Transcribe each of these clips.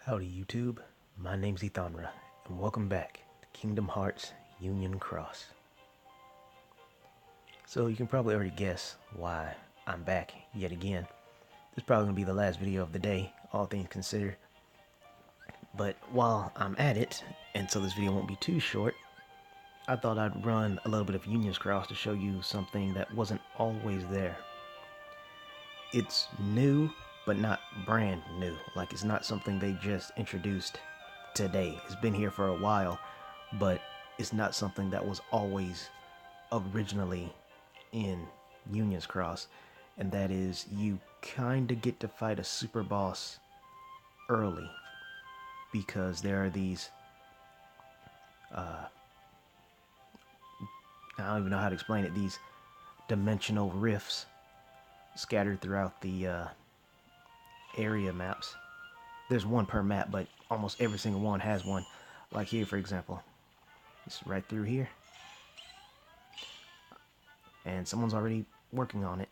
Howdy YouTube, my name's Ethanra, and welcome back to Kingdom Hearts Union Cross. So you can probably already guess why I'm back yet again. This is probably going to be the last video of the day, all things considered. But while I'm at it, and so this video won't be too short, I thought I'd run a little bit of Union's Cross to show you something that wasn't always there. It's new, but not brand new. Like, it's not something they just introduced today. It's been here for a while, but it's not something that was always originally in Union's Cross, and that is you kind of get to fight a super boss early because there are these I don't even know how to explain it, these dimensional rifts scattered throughout the area maps. There's one per map, but almost every single one has one. Like here, for example. It's right through here. And someone's already working on it.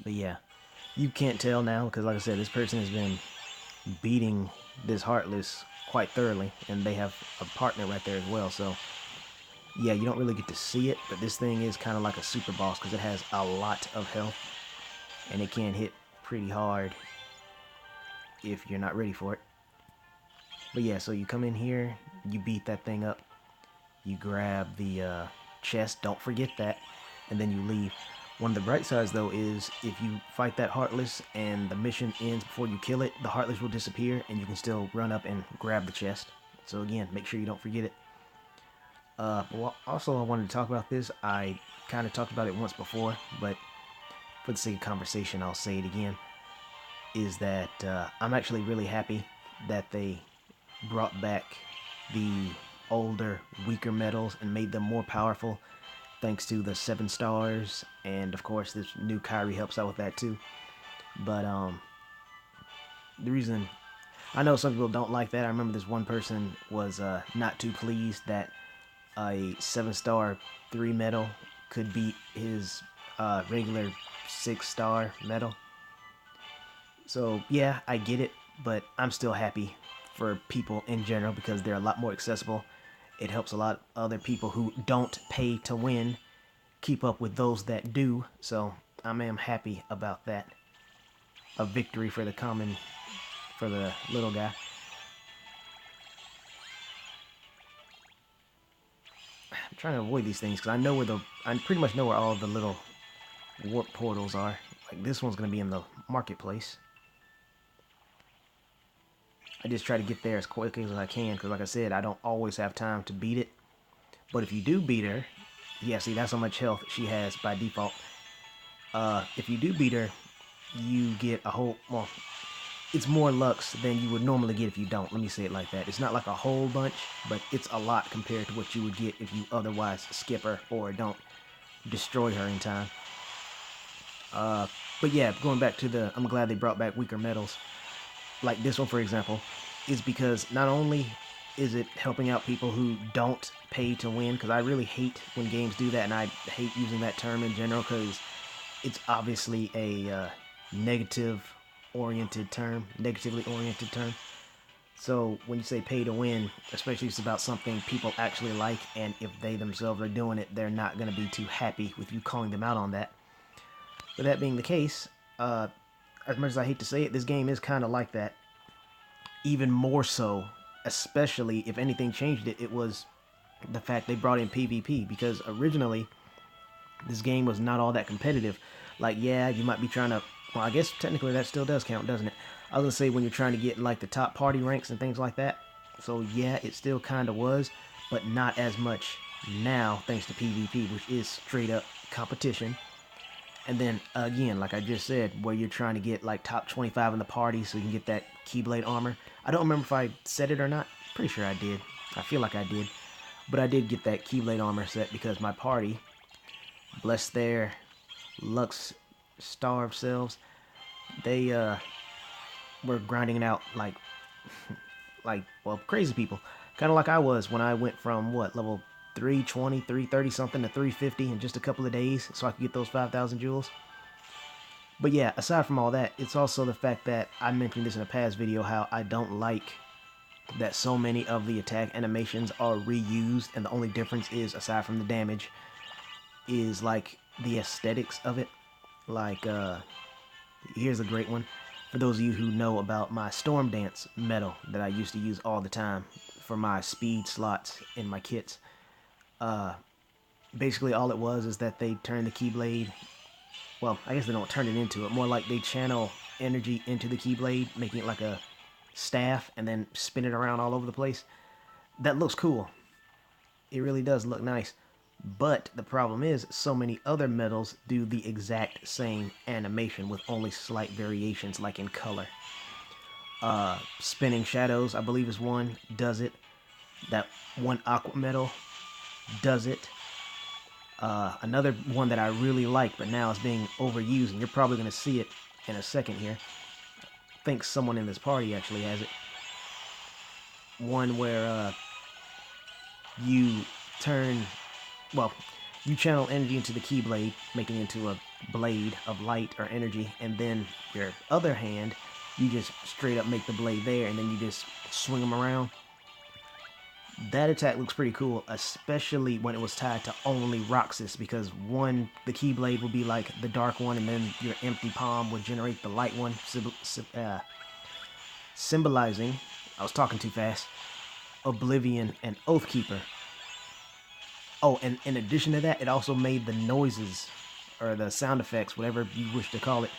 But yeah, you can't tell now, because like I said, this person has been beating this Heartless quite thoroughly, and they have a partner right there as well, so yeah, you don't really get to see it, but this thing is kind of like a super boss because it has a lot of health, and it can hit pretty hard if you're not ready for it. But yeah, so you come in here, you beat that thing up, you grab the chest, don't forget that, and then you leave. One of the bright sides though is if you fight that Heartless and the mission ends before you kill it, the Heartless will disappear and you can still run up and grab the chest. So again, make sure you don't forget it. Well, also I wanted to talk about this. I kind of talked about it once before, but for the sake of conversation, I'll say it again. Is that I'm actually really happy that they brought back the older, weaker medals and made them more powerful, thanks to the 7 stars, and of course this new Kyrie helps out with that too. But the reason I know some people don't like that. I remember this one person was not too pleased that a 7-star 3 medal could beat his regular 6-star medal. So yeah, I get it, but I'm still happy for people in general because they're a lot more accessible. It helps a lot of other people who don't pay to win keep up with those that do, so I am happy about that. A victory for the little guy. I'm trying to avoid these things because I pretty much know where all the little warp portals are. Like this one's gonna be in the marketplace. I just try to get there as quickly as I can because, like I said, I don't always have time to beat it. But if you do beat her, yeah, see, that's how much health she has by default. If you do beat her, you get a whole, well, it's more Lux than you would normally get if you don't. Let me say it like that. It's not like a whole bunch, but it's a lot compared to what you would get if you otherwise skip her or don't destroy her in time. But yeah, going back to I'm glad they brought back weaker medals. Like this one, for example, is because not only is it helping out people who don't pay to win, because I really hate when games do that, and I hate using that term in general because it's obviously a negatively oriented term. So when you say pay to win, especially if it's about something people actually like, and if they themselves are doing it, they're not going to be too happy with you calling them out on that. But that being the case, as much as I hate to say it, this game is kind of like that. Even more so, especially if anything changed it, it was the fact they brought in PvP, because originally this game was not all that competitive. Like, yeah, you might be trying to, well, I guess technically that still does count, doesn't it? I was gonna say when you're trying to get like the top party ranks and things like that. So yeah, it still kind of was, but not as much now thanks to PvP, which is straight up competition. And then again, like I just said, where you're trying to get like top 25 in the party so you can get that Keyblade armor. I don't remember if I said it or not. Pretty sure I did. I feel like I did. But I did get that Keyblade armor set because my party, bless their Lux starved selves, they were grinding it out like well, crazy people. Kind of like I was when I went from what, level 320, 330 something to 350 in just a couple of days so I could get those 5,000 jewels. But yeah, aside from all that, it's also the fact that I mentioned this in a past video, how I don't like that so many of the attack animations are reused, and the only difference is, aside from the damage, is like the aesthetics of it. Like, here's a great one. For those of you who know about my Storm Dance medal that I used to use all the time for my speed slots in my kits. Basically all it was is that they turn the Keyblade, well, I guess they don't turn it into it, more like they channel energy into the Keyblade, making it like a staff, and then spin it around all over the place. That looks cool. It really does look nice. But the problem is, so many other medals do the exact same animation with only slight variations, like in color. Spinning Shadows, I believe, is one, does it. That one Aqua medal does it. Another one that I really like, but now is being overused, and you're probably going to see it in a second here. I think someone in this party actually has it. One where you turn, well, you channel energy into the Keyblade, making it into a blade of light or energy, and then your other hand, you just straight up make the blade there, and then you just swing them around. That attack looks pretty cool, especially when it was tied to only Roxas, because one, the Keyblade would be like the dark one, and then your empty palm would generate the light one, symbolizing, I was talking too fast, Oblivion and Oathkeeper. Oh, and in addition to that, it also made the noises, or the sound effects, whatever you wish to call it,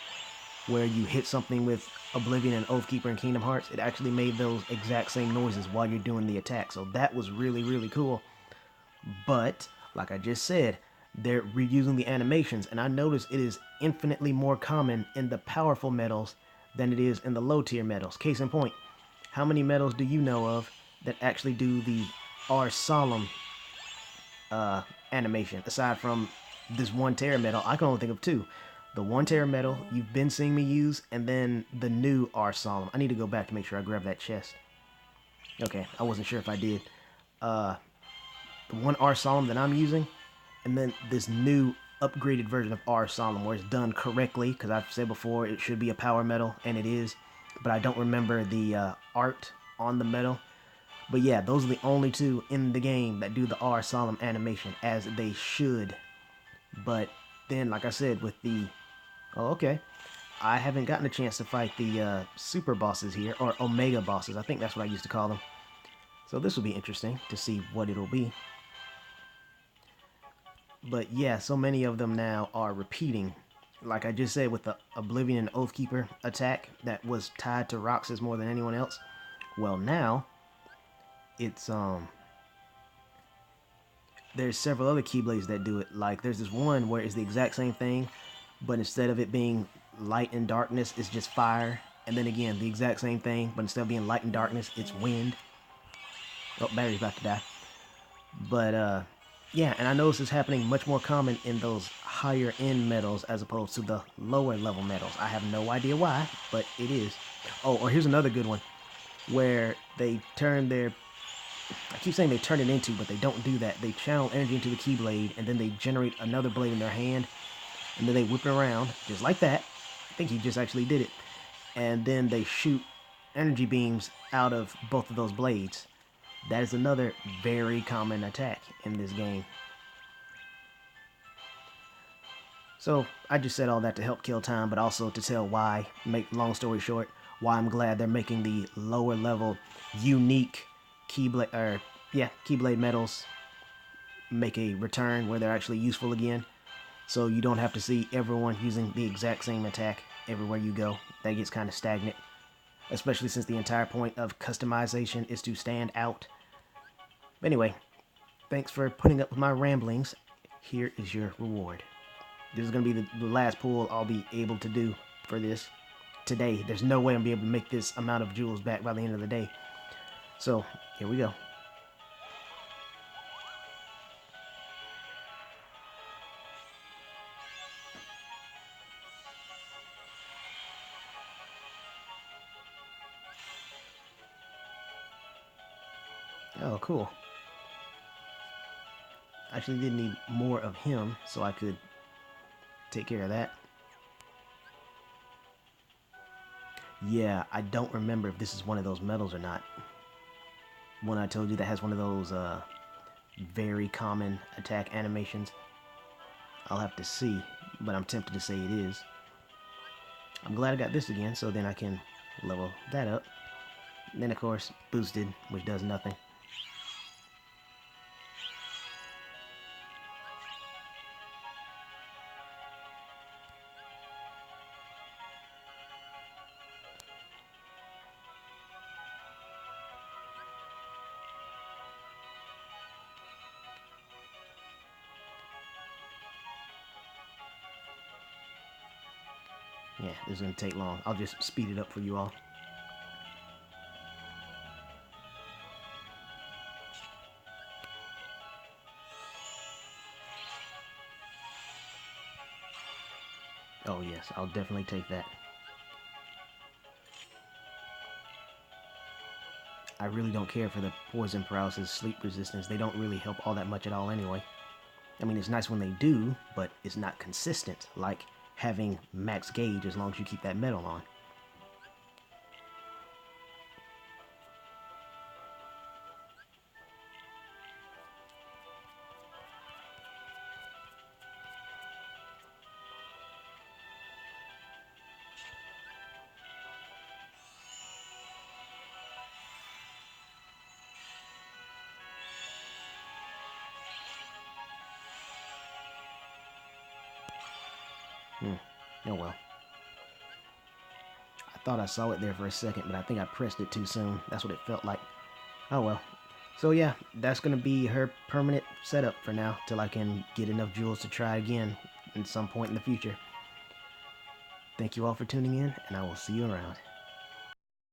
where you hit something with Oblivion and Oathkeeper in Kingdom Hearts, it actually made those exact same noises while you're doing the attack. So that was really, really cool. But, like I just said, they're reusing the animations, and I noticed it is infinitely more common in the powerful medals than it is in the low tier medals. Case in point, how many medals do you know of that actually do the R Solemn animation, aside from this one Terra medal? I can only think of two. The one Terra medal you've been seeing me use, and then the new R Solemn. I need to go back to make sure I grab that chest. Okay, I wasn't sure if I did. The one R Solemn that I'm using, and then this new upgraded version of R Solemn where it's done correctly, because I've said before it should be a power medal, and it is, but I don't remember the art on the medal. But yeah, those are the only two in the game that do the R Solemn animation as they should. But then, like I said, with the... Oh, okay. I haven't gotten a chance to fight the super bosses here, or Omega bosses. I think that's what I used to call them. So this will be interesting to see what it'll be. But yeah, so many of them now are repeating. Like I just said, with the Oblivion and Oathkeeper attack that was tied to Roxas more than anyone else. Well, now it's there's several other Keyblades that do it. Like there's this one where it's the exact same thing, but instead of it being light and darkness, it's just fire. And then again, the exact same thing, but instead of being light and darkness, it's wind. Oh, battery's about to die. But yeah, and I notice it's happening much more common in those higher end medals as opposed to the lower level medals. I have no idea why, but it is. Oh, or here's another good one where they turn their... I keep saying they turn it into, but they don't do that. They channel energy into the Keyblade, and then they generate another blade in their hand, and then they whip it around, just like that. I think he just actually did it. And then they shoot energy beams out of both of those blades. That is another very common attack in this game. So, I just said all that to help kill time, but also to tell why, make long story short, why I'm glad they're making the lower level unique Keyblade medals make a return where they're actually useful again. So you don't have to see everyone using the exact same attack everywhere you go. That gets kind of stagnant. Especially since the entire point of customization is to stand out. But anyway, thanks for putting up with my ramblings. Here is your reward. This is going to be the last pull I'll be able to do for this today. There's no way I'm going to be able to make this amount of jewels back by the end of the day. So, here we go. Oh, cool. Actually did need more of him so I could take care of that. Yeah, I don't remember if this is one of those medals or not. One I told you that has one of those very common attack animations. I'll have to see, but I'm tempted to say it is. I'm glad I got this again, so then I can level that up. And then, of course, boosted, which does nothing. Yeah, this is going to take long. I'll just speed it up for you all. Oh yes, I'll definitely take that. I really don't care for the poison paralysis, sleep resistance. They don't really help all that much at all anyway. I mean, it's nice when they do, but it's not consistent, like having max gauge as long as you keep that medal on. Oh well. I thought I saw it there for a second, but I think I pressed it too soon. That's what it felt like. Oh well. So yeah, that's going to be her permanent setup for now, till I can get enough jewels to try again at some point in the future. Thank you all for tuning in, and I will see you around.